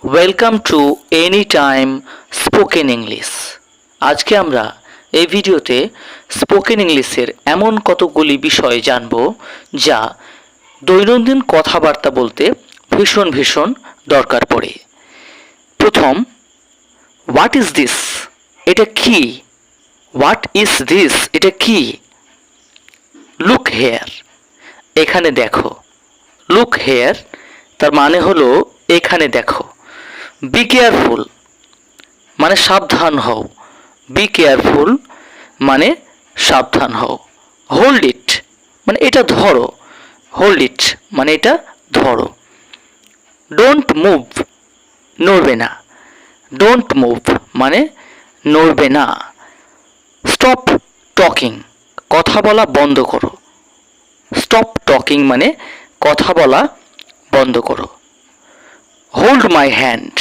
Welcome to any time spoken English. আজকে আমরা এই ভিডিওতে স্পোকেন ইংলিশের এমন কতগুলি বিষয় জানব যা দৈনন্দিন কথাবার্তা বলতে ভীষণ ভীষণ দরকার পড়ে। প্রথম, হোয়াট ইজ দিস? এটা কি? What is this? এটা কি? লুক হেয়ার, এখানে দেখো। লুক হেয়ার তার মানে হলো এখানে দেখো। বি কেয়ারফুল মানে সাবধান হও। বি কেয়ারফুল মানে সাবধান হও। হোল্ড ইট মানে এটা ধরো। হোল্ড ইট মানে এটা ধরো। ডোন্ট মুভ, নড়বে না। ডোন্ট মুভ মানে নড়বে না। স্টপ টকিং, কথা বলা বন্ধ করো। স্টপ টকিং মানে কথা বলা বন্ধ করো। হোল্ড মাই হ্যান্ড,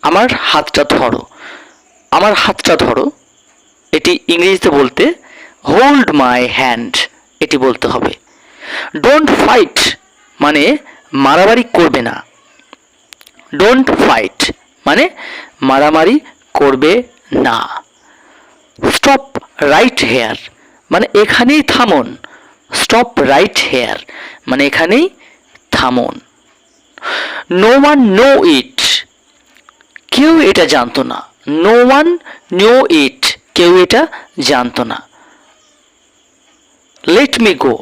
আমার হাতটা ধরো। আমার হাতটা ধরো, এটি ইংরেজিতে বলতে হোল্ড মাই হ্যান্ড এটি বলতে হবে। ডোন্ট ফাইট মানে মারামারি করবে না। ডোন্ট ফাইট মানে মারামারি করবে না। স্টপ রাইট হেয়ার মানে এখানেই থামুন। স্টপ রাইট হেয়ার মানে এখানেই থামুন। নো ওয়ান নো ইট, কেউ এটা জানতো না। নো ওয়ান নো ইট, কেউ এটা জানতো না। লেট মি গো,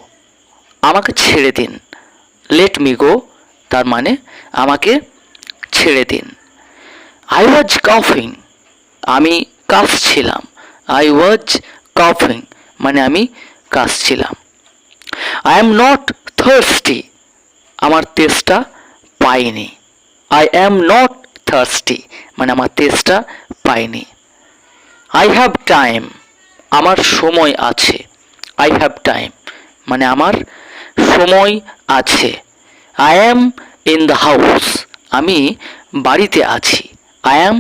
আমাকে ছেড়ে দিন। লেট মি গো তার মানে আমাকে ছেড়ে দিন। আই ওয়াজ কাফিং, আমি কাশছিলাম। আই ওয়াজ কাফিং মানে আমি কাশছিলাম। আই এম নট থার্স্টি, আমার তেষ্টা পাইনি। আই অ্যাম নট থার্স্টি মানে আমার তেষ্টা পাইনি। আই হ্যাভ টাইম, আমার সময় আছে। আই হ্যাভ টাইম মানে আমার সময় আছে। I am in the house, আমি বাড়িতে আছি। I am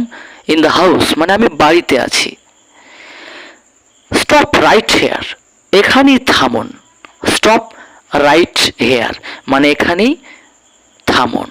in the house মানে আমি বাড়িতে আছি। স্টপ রাইট হেয়ার, এখানেই থামুন। স্টপ রাইট হেয়ার মানে এখানেই থামুন।